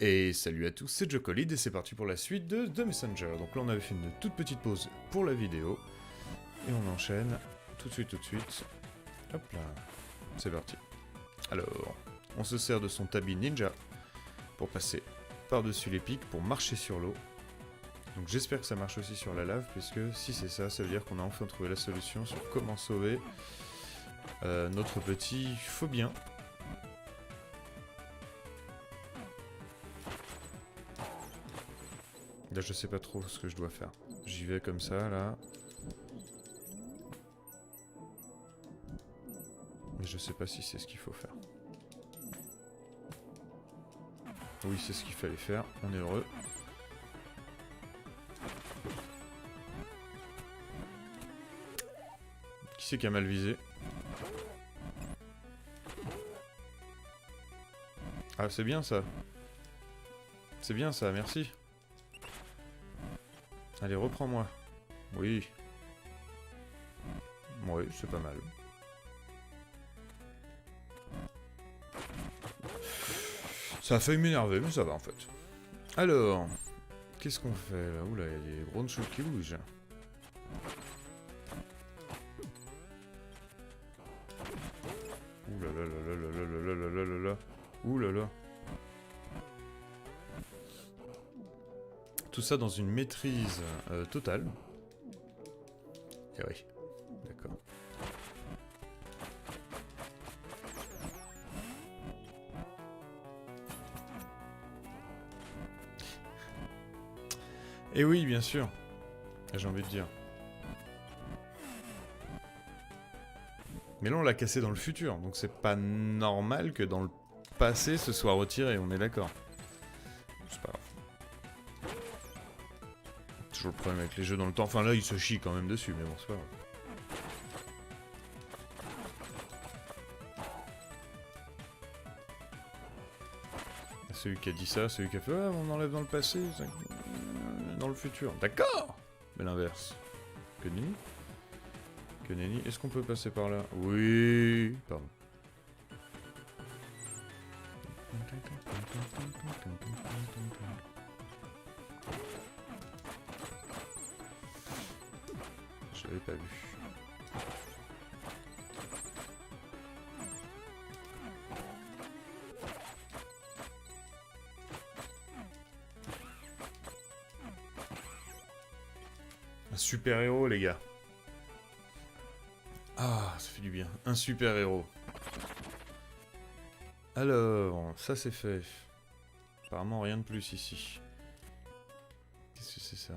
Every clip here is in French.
Et salut à tous, c'est Jocolid et c'est parti pour la suite de The Messenger. Donc là on avait fait une toute petite pause pour la vidéo. Et on enchaîne tout de suite. Hop là, c'est parti. Alors, on se sert de son tabi ninja pour passer par-dessus les pics, pour marcher sur l'eau. Donc j'espère que ça marche aussi sur la lave, puisque si c'est ça, ça veut dire qu'on a enfin trouvé la solution sur comment sauver notre petit phobien. Là, je sais pas trop ce que je dois faire. J'y vais comme ça, là. Mais je sais pas si c'est ce qu'il faut faire. Oui, c'est ce qu'il fallait faire. On est heureux. Qui c'est qui a mal visé? Ah, c'est bien ça. C'est bien ça, merci. Allez, reprends-moi. Oui. Oui, c'est pas mal. Ça a failli m'énerver, mais ça va en fait. Alors, qu'est-ce qu'on fait là? Oula, il y a des gros choses qui bougent. Oula là là là là là là là là là là. Oula là. Tout ça dans une maîtrise totale. Eh oui, d'accord. Et oui, bien sûr. J'ai envie de dire. Mais là, on l'a cassé dans le futur, donc c'est pas normal que dans le passé, ce soit retiré, on est d'accord. C'est pas grave. Toujours le problème avec les jeux dans le temps. Enfin là, il se chie quand même dessus, mais bon, c'est pas grave. Celui qui a dit ça, celui qui a fait ah, on enlève dans le passé, dans le futur. D'accord. Mais l'inverse. Que nenni. Que nenni. Est-ce qu'on peut passer par là? Oui. Pardon. Je l'avais pas vu. Un super héros, les gars. Ah, ça fait du bien. Un super héros. Alors, ça c'est fait. Apparemment rien de plus ici. Qu'est-ce que c'est ça?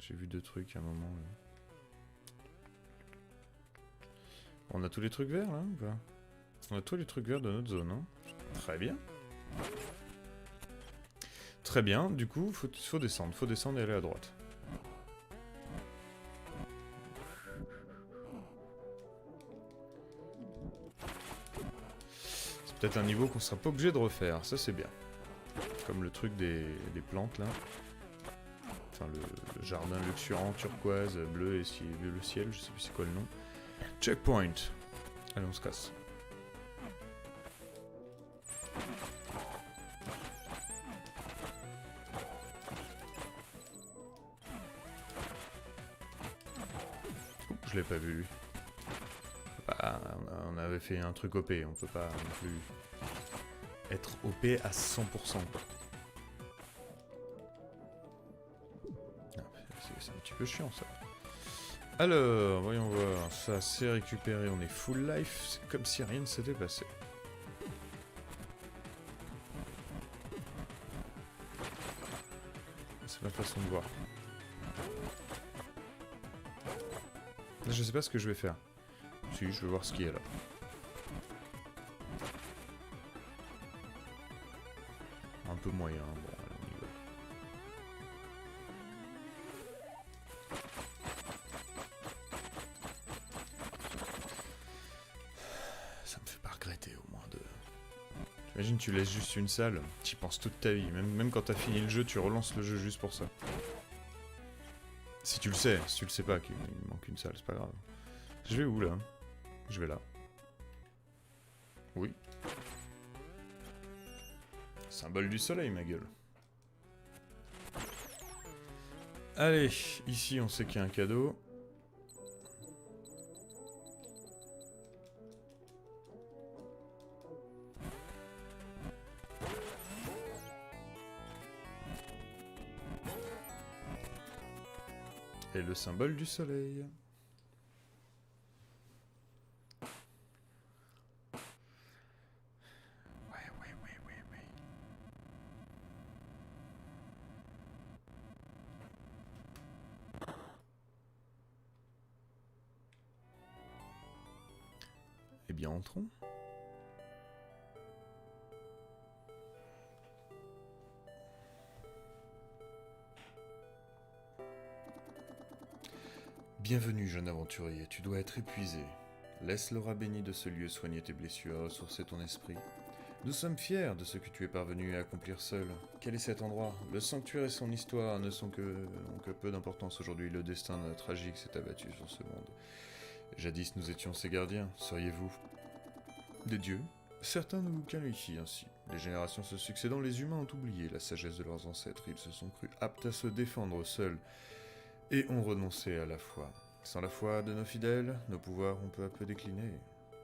J'ai vu deux trucs à un moment. Là. On a tous les trucs verts là ou pas? On a tous les trucs verts de notre zone, hein? Très bien. Très bien, du coup, faut descendre. Faut descendre et aller à droite. C'est peut-être un niveau qu'on sera pas obligé de refaire, ça c'est bien. Comme le truc des plantes là. Enfin le jardin luxuriant, turquoise, bleu et le ciel, je sais plus c'est quoi le nom. Checkpoint. Allez, on se casse. Oups, je l'ai pas vu lui. Bah, on avait fait un truc OP, on peut pas non plus être OP à 100% quoi. C'est un petit peu chiant ça. Alors, voyons voir, ça c'est récupéré, on est full life, c'est comme si rien ne s'était passé. C'est ma façon de voir. Là, je sais pas ce que je vais faire. Si, je vais voir ce qu'il y a là. Un peu moyen, bon, allez, on y va. Ça me fait pas regretter au moins de... T'imagines, tu laisses juste une salle, t'y penses toute ta vie. Même quand t'as fini le jeu, tu relances le jeu juste pour ça. Si tu le sais pas qu'il manque une salle, c'est pas grave. Je vais où là? Je vais là. Oui. Symbole du soleil, ma gueule. Allez, ici on sait qu'il y a un cadeau. Et le symbole du soleil. Ouais. Eh bien, entrons. Bienvenue, jeune aventurier, tu dois être épuisé. Laisse l'aura bénie de ce lieu soigner tes blessures, ressourcer ton esprit. Nous sommes fiers de ce que tu es parvenu à accomplir seul. Quel est cet endroit? Le sanctuaire et son histoire ne sont que peu d'importance aujourd'hui. Le destin tragique s'est abattu sur ce monde. Jadis nous étions ses gardiens, seriez-vous des dieux? Certains nous qualifient ainsi. Les générations se succédant, les humains ont oublié la sagesse de leurs ancêtres. Ils se sont crus aptes à se défendre seuls et ont renoncé à la foi. Sans la foi de nos fidèles, nos pouvoirs ont peu à peu décliné.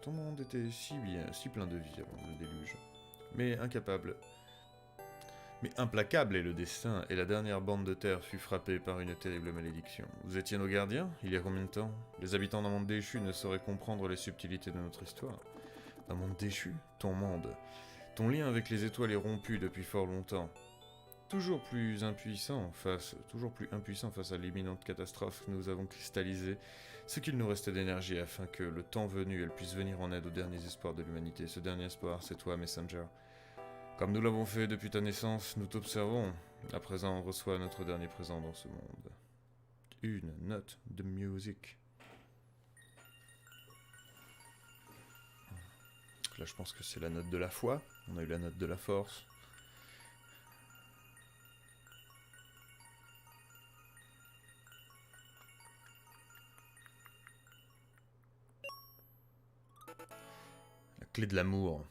Ton monde était si plein de vie avant le déluge. Mais implacable est le destin, et la dernière bande de terre fut frappée par une terrible malédiction. Vous étiez nos gardiens, il y a combien de temps? Les habitants d'un monde déchu ne sauraient comprendre les subtilités de notre histoire. Un monde déchu? Ton monde. Ton lien avec les étoiles est rompu depuis fort longtemps. Toujours plus impuissant face à l'imminente catastrophe, nous avons cristallisé ce qu'il nous restait d'énergie afin que, le temps venu, elle puisse venir en aide aux derniers espoirs de l'humanité. Ce dernier espoir, c'est toi, Messenger. Comme nous l'avons fait depuis ta naissance, nous t'observons. À présent, on reçoit notre dernier présent dans ce monde. Une note de musique. Là, je pense que c'est la note de la foi. On a eu la note de la force. La clé de l'amour.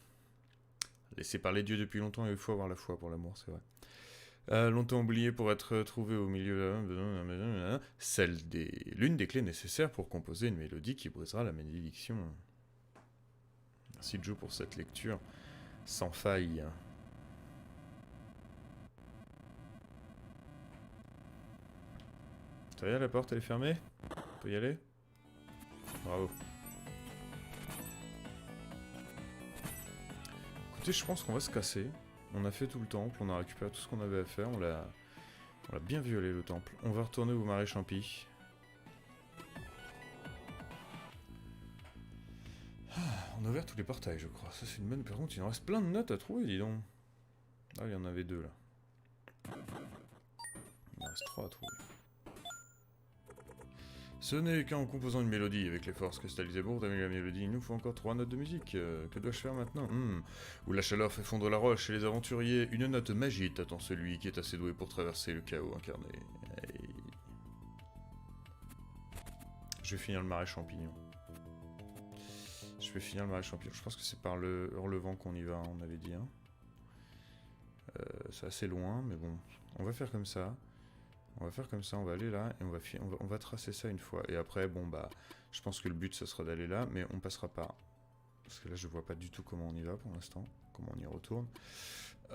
Laissé par les dieux depuis longtemps, il faut avoir la foi pour l'amour, c'est vrai. Longtemps oublié pour être trouvé au milieu l'une des clés nécessaires pour composer une mélodie qui brisera la malédiction. Merci Joe pour cette lecture sans faille. Ça y est, la porte elle est fermée? On peut y aller? Bravo. Écoutez, je pense qu'on va se casser. On a fait tout le temple, on a récupéré tout ce qu'on avait à faire, on l'a bien violé le temple. On va retourner au marais Champi. On a ouvert tous les portails, je crois. Ça, c'est une bonne... Par contre, il en reste plein de notes à trouver, dis donc. Ah, il y en avait 2, là. Il en reste 3 à trouver. Ce n'est qu'en composant une mélodie avec les forces cristallisées pour terminer la mélodie. Il nous faut encore 3 notes de musique. Que dois-je faire maintenant? Où la chaleur fait fondre la roche et les aventuriers. Une note magique attend celui qui est assez doué pour traverser le chaos incarné. Hey. Je vais finir le marais champignon. Je pense que c'est par le Hurlevent qu'on y va, on avait dit. Hein. C'est assez loin, mais bon. On va faire comme ça. On va aller là, et on va tracer ça une fois. Et après, bon bah, je pense que le but, ça sera d'aller là, mais on passera par... Parce que là, je vois pas du tout comment on y va pour l'instant. Comment on y retourne.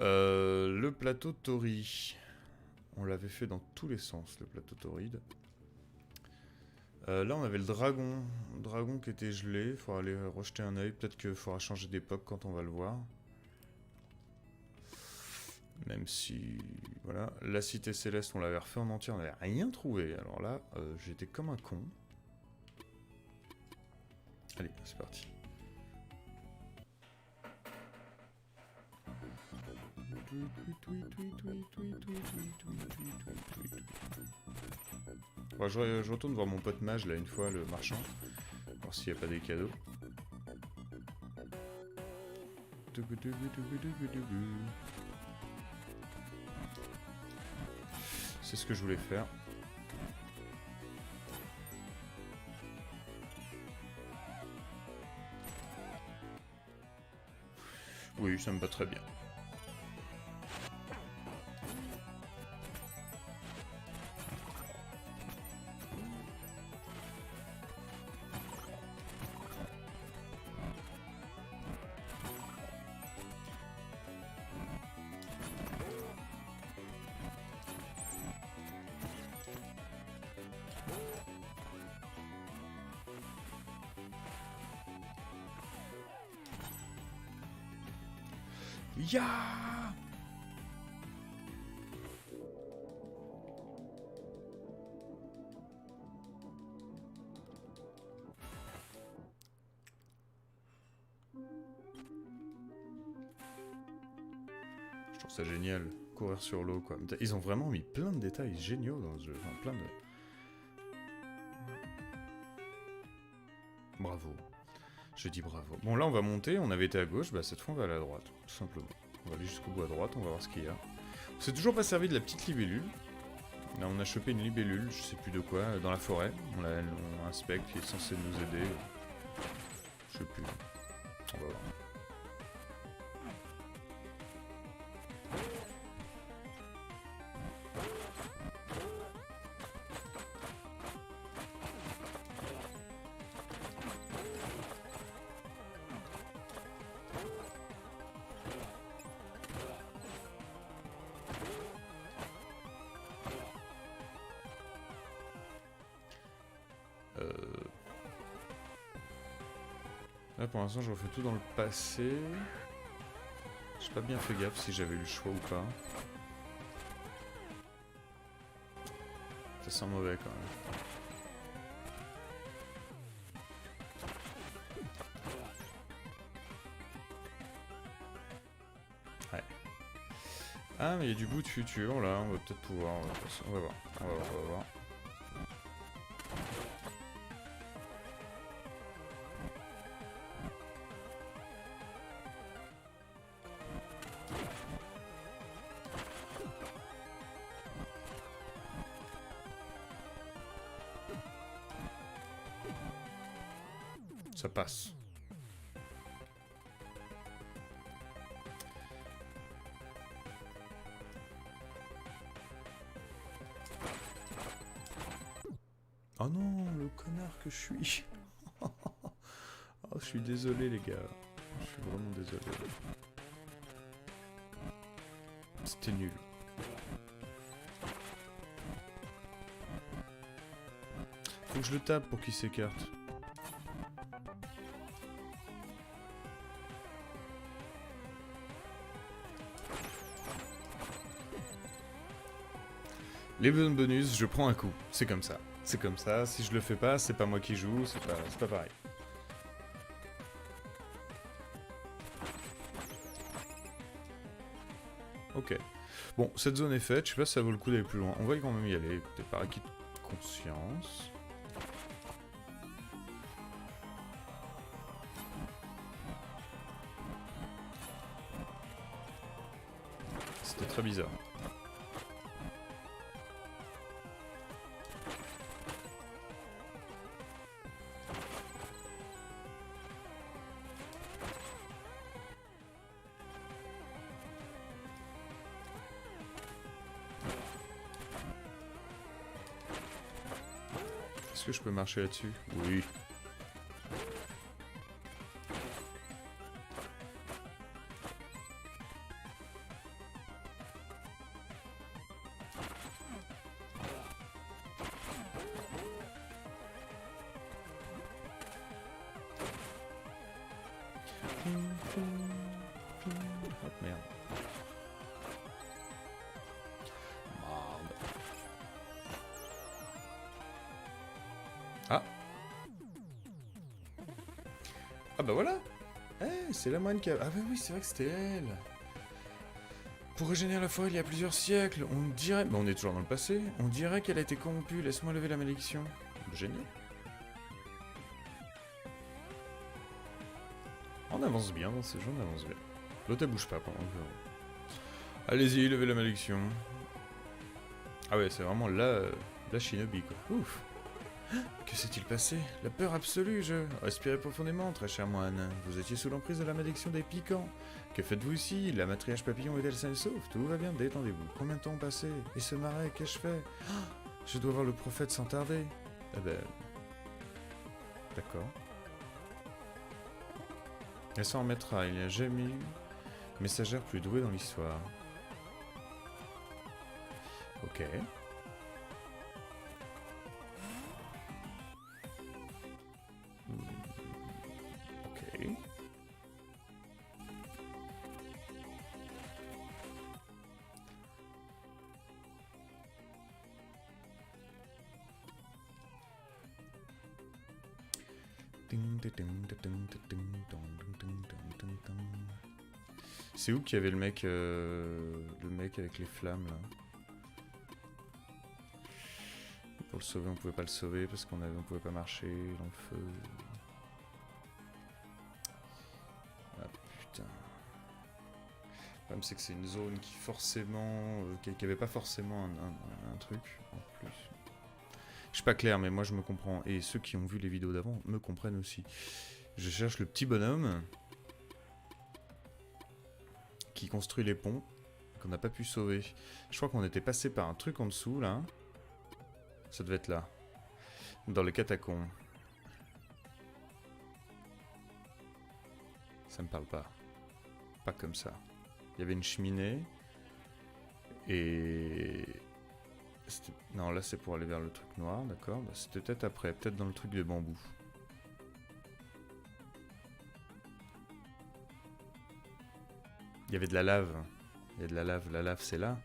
Le plateau Tori. On l'avait fait dans tous les sens, le plateau Tauride. Là, on avait le dragon. Le dragon qui était gelé. Il faudra aller rejeter un œil. Peut-être qu'il faudra changer d'époque quand on va le voir. Même si... Voilà. La cité céleste, on l'avait refait en entier. On n'avait rien trouvé. Alors là, j'étais comme un con. Allez, c'est parti. Bon, je retourne voir mon pote mage là une fois, le marchand, voir s'il n'y a pas des cadeaux. C'est ce que je voulais faire. Oui, ça me va très bien. Ya. Je trouve ça génial, courir sur l'eau quoi. Ils ont vraiment mis plein de détails géniaux dans ce jeu, enfin, plein de... Bravo. Je dis bravo. Bon là on va monter, on avait été à gauche, bah cette fois on va aller à droite, tout simplement. On va aller jusqu'au bout à droite, on va voir ce qu'il y a. On s'est toujours pas servi de la petite libellule. Là on a chopé une libellule, je sais plus de quoi, dans la forêt. On a un spec qui est censé nous aider. Je sais plus. On va voir. Là pour l'instant je refais tout dans le passé. J'ai pas bien fait gaffe si j'avais eu le choix ou pas. Ça sent mauvais quand même. Ouais. Ah mais il y a du bout de futur là, on va peut-être pouvoir... On va voir, on va voir, on va voir. Ça passe. Oh non, le connard que je suis. Oh, je suis désolé les gars. Je suis vraiment désolé. C'était nul. Faut que je le tape pour qu'il s'écarte. Les bonus, je prends un coup. C'est comme ça. C'est comme ça. Si je le fais pas, c'est pas moi qui joue. C'est pas pareil. Ok. Bon, cette zone est faite. Je sais pas si ça vaut le coup d'aller plus loin. On va quand même y aller. Peut-être par acquis de conscience. C'était très bizarre. Est-ce que je peux marcher là-dessus? Oui. Hop, merde. Merde. Ah. Ah bah voilà. Eh, c'est la moine qui a... Ah bah oui, c'est vrai que c'était elle. Pour régénérer la forêt il y a plusieurs siècles, on dirait... Bah on est toujours dans le passé. On dirait qu'elle a été corrompue. Laisse-moi lever la malédiction. Génial. On avance bien dans ces jeux, on avance bien. L'autre elle bouge pas pendant que... Allez-y, levez la malédiction. Ah ouais, c'est vraiment la shinobi quoi. Ouf. Que s'est-il passé? La peur absolue, Respirez profondément, très cher moine. Vous étiez sous l'emprise de la malédiction des piquants. Que faites-vous ici? La matriarche papillon est-elle saine et sauve? Tout va bien, détendez-vous. Combien de temps passé? Et ce marais, qu'ai-je fait? Je dois voir le prophète sans tarder. Eh ben... D'accord. Elle s'en remettra, il n'y a jamais eu messagère plus douée dans l'histoire. Ok. Ok. C'est où qu'il y avait le mec avec les flammes là? Pour le sauver, on pouvait pas le sauver parce on pouvait pas marcher dans le feu. Ah putain. Le problème c'est que c'est une zone qui forcément, qui avait pas forcément un truc en plus. Je suis pas clair, mais moi je me comprends. Et ceux qui ont vu les vidéos d'avant me comprennent aussi. Je cherche le petit bonhomme qui construit les ponts qu'on n'a pas pu sauver. Je crois qu'on était passé par un truc en dessous là. Ça devait être là. Dans les catacombes. Ça me parle pas. Pas comme ça. Il y avait une cheminée. Et... non, là c'est pour aller vers le truc noir, d'accord. Bah, c'était peut-être après, peut-être dans le truc de bambou. Il y avait de la lave. Il y a de la lave c'est là.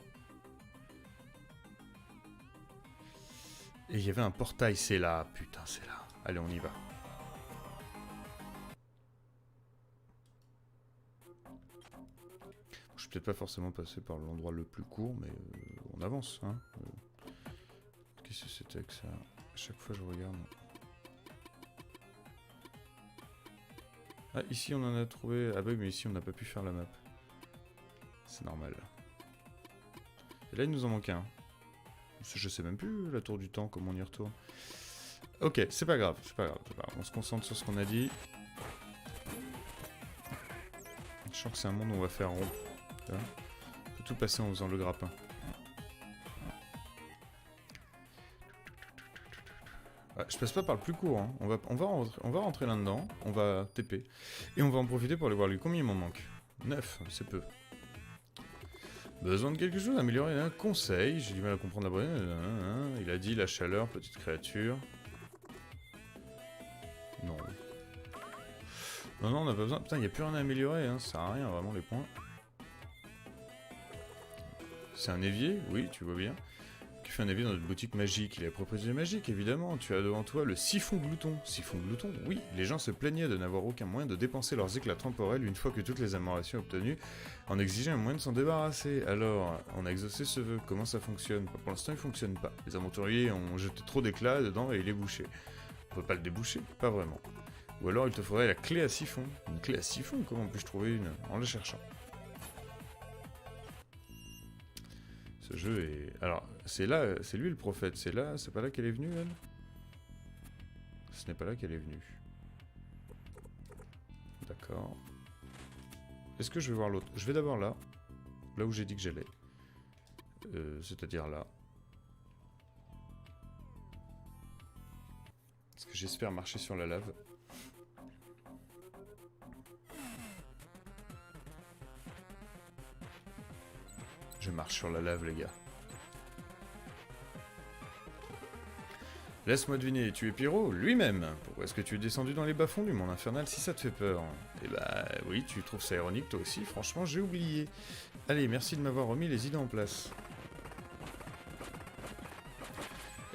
Et il y avait un portail, c'est là. Putain, c'est là. Allez, on y va. Je suis peut-être pas forcément passé par l'endroit le plus court, mais on avance. Hein. Qu'est-ce que c'était que ça? À chaque fois, je regarde. Ah, ici, on en a trouvé... ah bah mais ici, on n'a pas pu faire la map. C'est normal. Et là, il nous en manque un. Je sais même plus, la tour du temps, comment on y retourne. Ok, c'est pas grave, c'est pas grave. On se concentre sur ce qu'on a dit. Je sens que c'est un monde où on va faire rond. On peut tout passer en faisant le grappin. Ouais, je passe pas par le plus court, hein. On va rentrer là-dedans, on va TP. Et on va en profiter pour aller voir lui. Combien il m'en manque? 9, c'est peu. Besoin de quelque chose, améliorer un conseil. J'ai du mal à comprendre la bonne. Il a dit la chaleur, petite créature. Non. Non, on n'a pas besoin. Putain, il n'y a plus rien à améliorer, hein. Ça sert à rien, vraiment, les points. C'est un évier? Oui, tu vois bien. Qui fait un évier dans notre boutique magique. Il est propriété magique, évidemment. Tu as devant toi le siphon glouton. Siphon glouton? Oui. Les gens se plaignaient de n'avoir aucun moyen de dépenser leurs éclats temporels une fois que toutes les améliorations obtenues en exigeaient un moyen de s'en débarrasser. Alors, on a exaucé ce vœu. Comment ça fonctionne? Pour l'instant, il fonctionne pas. Les aventuriers ont jeté trop d'éclats dedans et il est bouché. On peut pas le déboucher? Pas vraiment. Ou alors, il te faudrait la clé à siphon. Une clé à siphon? Comment puis-je trouver une? En la cherchant. Ce jeu est... alors, c'est là, c'est lui le prophète, c'est là, c'est pas là qu'elle est venue, elle? Ce n'est pas là qu'elle est venue. D'accord. Est-ce que je vais voir l'autre? Je vais d'abord là. Là où j'ai dit que j'allais. C'est-à-dire là. Parce que j'espère marcher sur la lave. Je marche sur la lave, les gars. Laisse-moi deviner, tu es Pyro lui-même. Pourquoi est-ce que tu es descendu dans les bas-fonds du monde infernal si ça te fait peur? Eh bah oui, tu trouves ça ironique toi aussi. Franchement, j'ai oublié. Allez, merci de m'avoir remis les idées en place.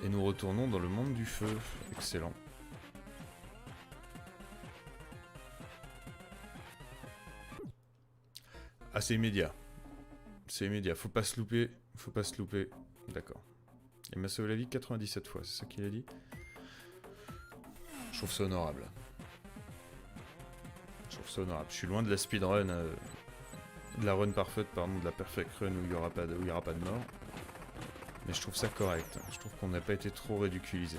Et nous retournons dans le monde du feu. Excellent. Ah, c'est immédiat. C'est immédiat, faut pas se louper, faut pas se louper. D'accord. Il m'a sauvé la vie 97 fois, c'est ça qu'il a dit? Je trouve ça honorable. Je trouve ça honorable. Je suis loin de la speedrun, de la run parfaite, pardon, de la perfect run où il y aura pas de mort. Mais je trouve ça correct. Je trouve qu'on n'a pas été trop ridiculisé.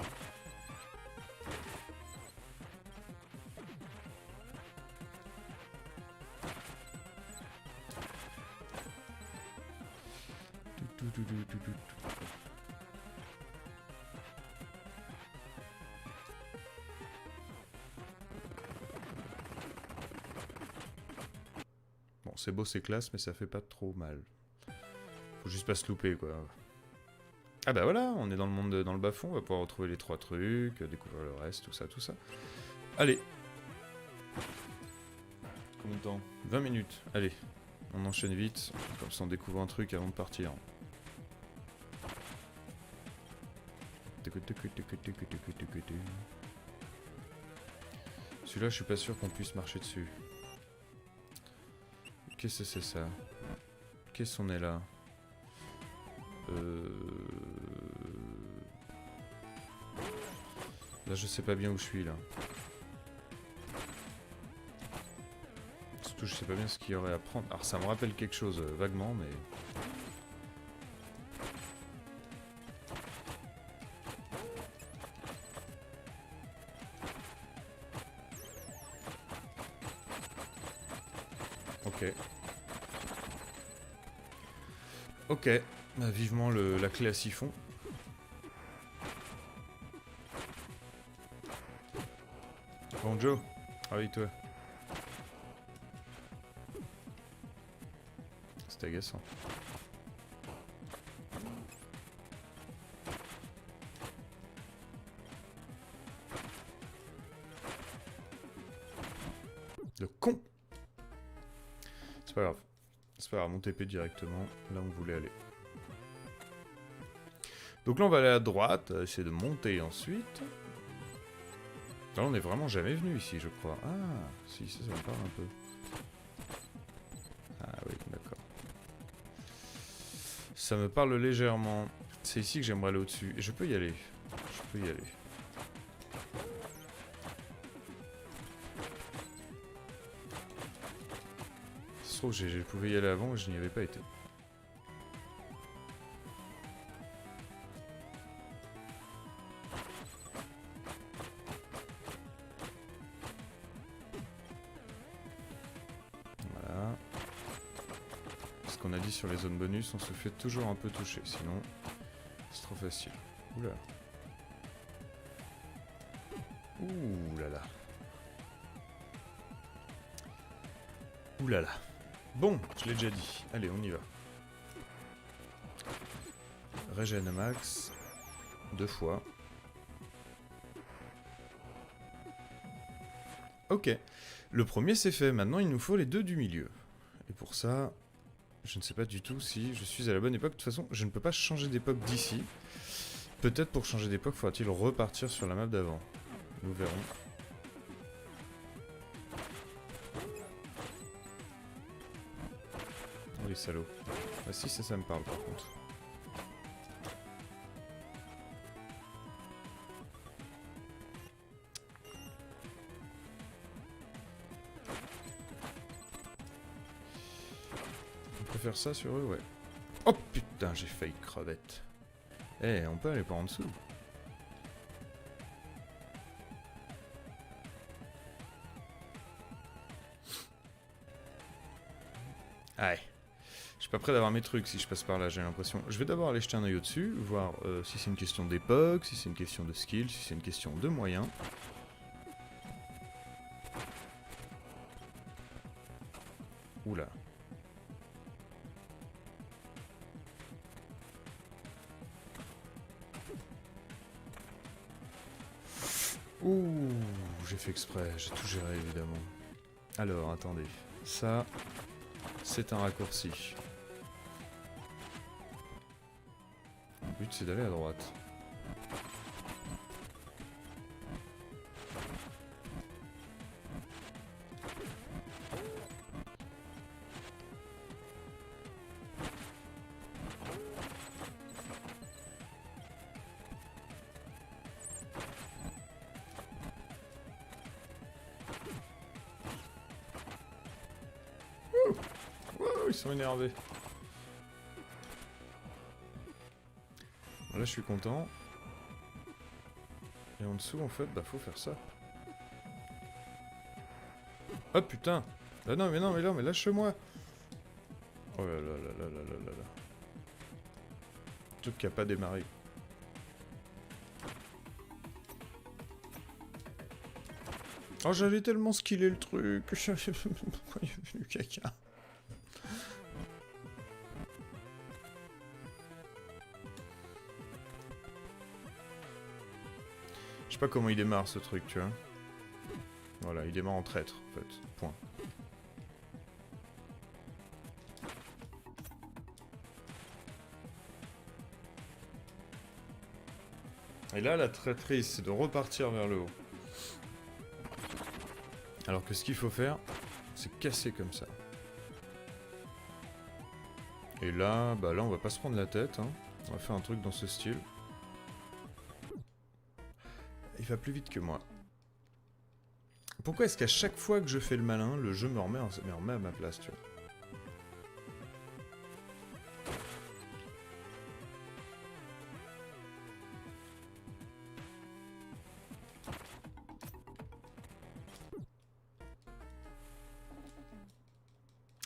Bon, c'est beau, c'est classe, mais ça fait pas trop mal. Faut juste pas se louper, quoi. Ah bah voilà, on est dans le monde, dans le bas-fond, on va pouvoir retrouver les 3 trucs, découvrir le reste, tout ça, tout ça. Allez. Combien de temps? 20 minutes, allez. On enchaîne vite, comme ça on découvre un truc avant de partir. Celui-là, je suis pas sûr qu'on puisse marcher dessus. Qu'est-ce que c'est ça? Qu'est-ce qu'on est là? Là, je sais pas bien où je suis, là. Surtout, je sais pas bien ce qu'il y aurait à prendre. Alors, ça me rappelle quelque chose, vaguement, mais... Ok. Ok. Bah, vivement la clé à siphon. Bon, Joe. Réveille-toi. C'est agaçant. Le con! C'est pas grave. C'est pas grave, on TP directement là où on voulait aller. Donc là, on va aller à droite, essayer de monter ensuite. Là, on n'est vraiment jamais venu ici, je crois. Ah, si, ça me parle un peu. Ah oui, d'accord. Ça me parle légèrement. C'est ici que j'aimerais aller au-dessus. Et je peux y aller. Je peux y aller. Ça se trouve, je pouvais y aller avant et je n'y avais pas été. Voilà. Ce qu'on a dit sur les zones bonus, on se fait toujours un peu toucher. Sinon, c'est trop facile. Oula. Ouh là là. Ouh là là. Bon, je l'ai déjà dit. Allez, on y va. Régène max. 2 fois. Ok. Le premier c'est fait. Maintenant, il nous faut les deux du milieu. Et pour ça, je ne sais pas du tout si je suis à la bonne époque. De toute façon, je ne peux pas changer d'époque d'ici. Peut-être pour changer d'époque, faudra-t-il repartir sur la map d'avant. Nous verrons. Oh les salauds. Ah si, ça me parle par contre. On peut faire ça sur eux, ouais. Oh putain, j'ai failli crevette. Eh, on peut aller par en dessous. Allez. Je suis pas prêt d'avoir mes trucs si je passe par là, j'ai l'impression. Je vais d'abord aller jeter un œil au-dessus, voir si c'est une question d'époque, si c'est une question de skill, si c'est une question de moyens. Oula. Ouh, j'ai fait exprès, j'ai tout géré évidemment. Alors, attendez. Ça, c'est un raccourci. Le but, c'est d'aller à droite. Ils sont énervés. Là, je suis content. Et en dessous, en fait, bah, faut faire ça. Oh putain! Ah non, mais non, mais là, mais lâche-moi! Oh là là là là là là là là. Truc qui a pas démarré. Oh, j'avais tellement skillé le truc. Pourquoi il est venu caca? Je sais pas comment il démarre ce truc, tu vois. Voilà, il démarre en traître, en fait. Point. Et là, la traîtrise, c'est de repartir vers le haut. Alors que ce qu'il faut faire, c'est casser comme ça. Et là, bah là on va pas se prendre la tête, hein. On va faire un truc dans ce style. Il va plus vite que moi. Pourquoi est-ce qu'à chaque fois que je fais le malin, le jeu me remet à ma place, tu vois?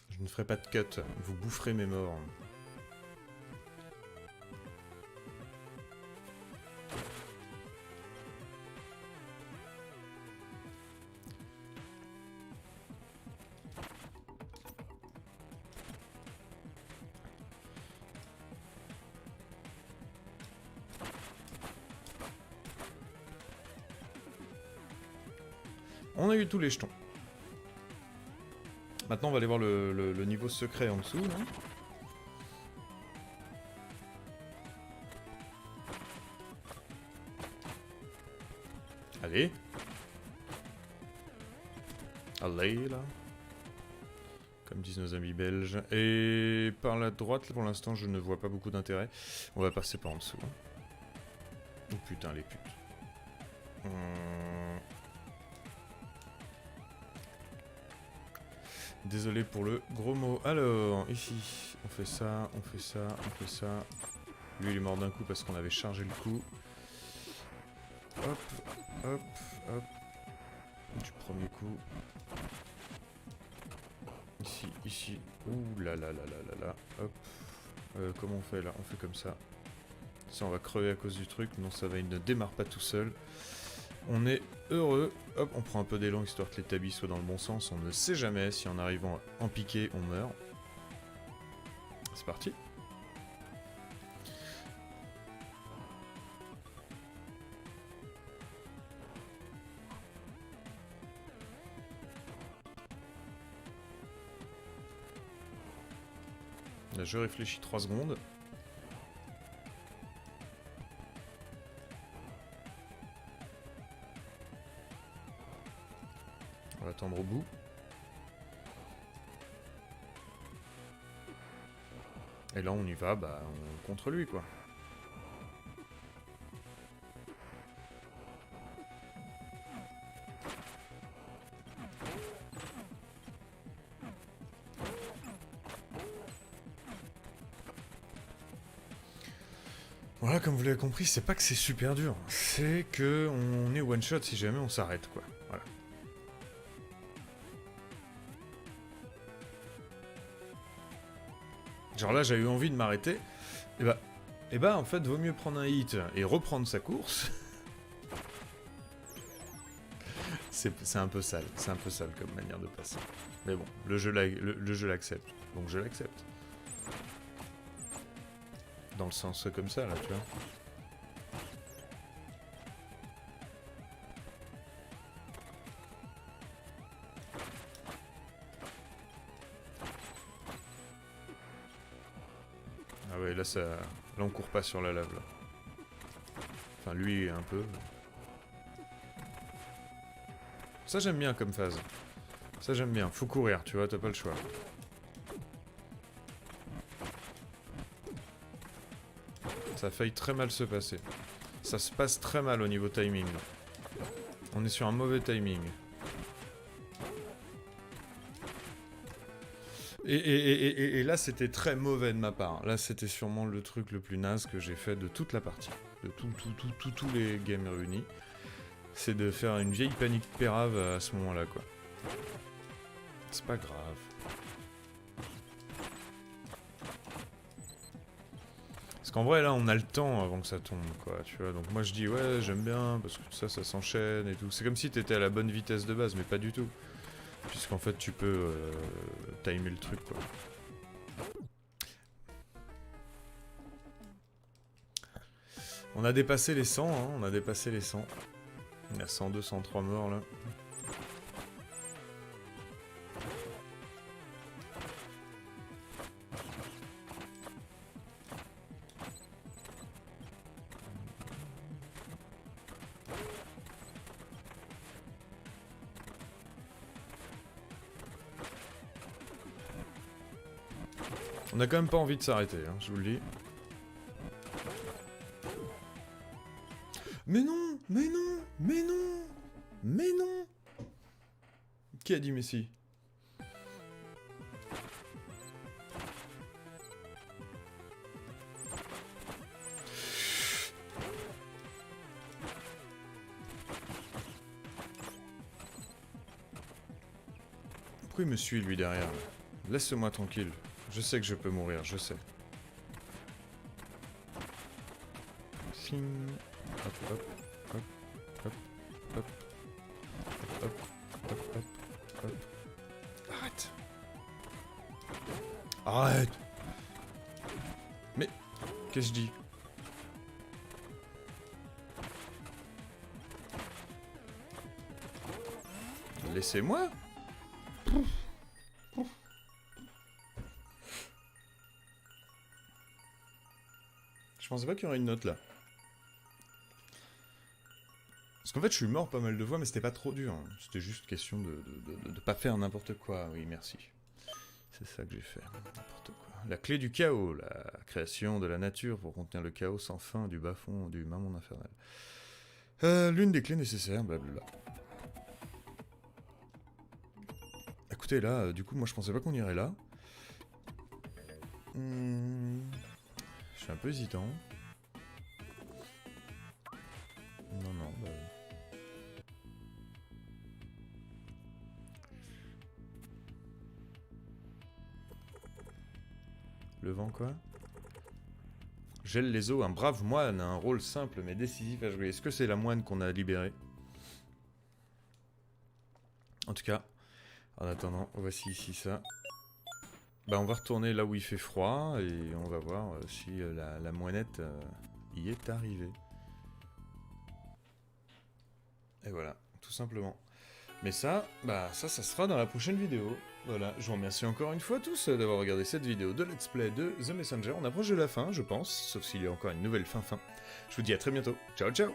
Je ne ferai pas de cut, vous boufferez mes morts. On a eu tous les jetons. Maintenant, on va aller voir le niveau secret en dessous. Là. Allez. Allez, là. Comme disent nos amis belges. Et par la droite, pour l'instant, je ne vois pas beaucoup d'intérêt. On va passer par en dessous. Hein. Oh putain, les putes. Désolé pour le gros mot. Alors, ici, on fait ça, on fait ça, on fait ça. Lui, il est mort d'un coup parce qu'on avait chargé le coup. Hop, hop, hop. Du premier coup. Ici, ici. Ouh là là là là là là. Hop. Comment on fait là? On fait comme ça. Ça, on va crever à cause du truc. Non, ça va, il ne démarre pas tout seul. On est heureux. Hop, on prend un peu d'élan histoire que les tabis soient dans le bon sens. On ne sait jamais si en arrivant en piqué, on meurt. C'est parti. Là, je réfléchis 3 secondes. On va attendre au bout. Et là, on y va, bah, contre lui, quoi. Voilà, comme vous l'avez compris, c'est pas que c'est super dur, c'est que on est one shot si jamais on s'arrête, quoi. Voilà. Genre là, j'ai eu envie de m'arrêter. Et bah, en fait, vaut mieux prendre un hit et reprendre sa course. C'est un peu sale, comme manière de passer. Mais bon, le jeu l'accepte, donc je l'accepte. Dans le sens comme ça, là, tu vois. Ah ouais, là, ça... Là, on court pas sur la lave, là. Enfin, lui, un peu. Ça, j'aime bien comme phase. Ça, j'aime bien. Faut courir, tu vois, t'as pas le choix. Ça a failli très mal se passer. Ça se passe très mal au niveau timing. Là. On est sur un mauvais timing. Et là, c'était très mauvais de ma part. Là, c'était sûrement le truc le plus naze que j'ai fait de toute la partie. De tous les games réunis. C'est de faire une vieille panique pérave à ce moment-là, quoi. C'est pas grave. Parce qu'en vrai, là, on a le temps avant que ça tombe, quoi, tu vois. Donc moi, je dis, ouais, j'aime bien, parce que ça s'enchaîne et tout. C'est comme si t'étais à la bonne vitesse de base, mais pas du tout. Puisqu'en fait, tu peux timer le truc, quoi. On a dépassé les 100, hein, on a dépassé les 100. Il y a 102, 103 morts, là. On a quand même pas envie de s'arrêter, hein, je vous le dis. Mais non, mais non, mais non, mais non. Qui a dit mais si? Pourquoi il me suit lui derrière? Laisse-moi tranquille. Je sais que je peux mourir, je sais. Ching. Hop, hop, hop, hop, hop, hop, hop, hop, hop. Arrête. Arrête. Mais, qu'est-ce que je dis? Laissez-moi. Je pensais pas qu'il y aurait une note là. Parce qu'en fait je suis mort pas mal de fois mais c'était pas trop dur. Hein. C'était juste question de pas faire n'importe quoi. Oui merci. C'est ça que j'ai fait. N'importe quoi. La clé du chaos. La création de la nature pour contenir le chaos sans fin du bas-fond du monde infernal. L'une des clés nécessaires, blablabla. Écoutez là, du coup moi je pensais pas qu'on irait là. Je suis un peu hésitant. Non, non, bah... Le vent, quoi? Gèle les eaux, un brave moine a un rôle simple mais décisif à jouer. Est-ce que c'est la moine qu'on a libérée? En tout cas, en attendant, voici ici ça. Bah on va retourner là où il fait froid et on va voir si la moinette y est arrivée. Et voilà, tout simplement. Mais ça, bah ça sera dans la prochaine vidéo. Voilà, je vous remercie encore une fois tous d'avoir regardé cette vidéo de Let's Play de The Messenger. On approche de la fin, je pense, sauf s'il y a encore une nouvelle fin. Je vous dis à très bientôt. Ciao, ciao!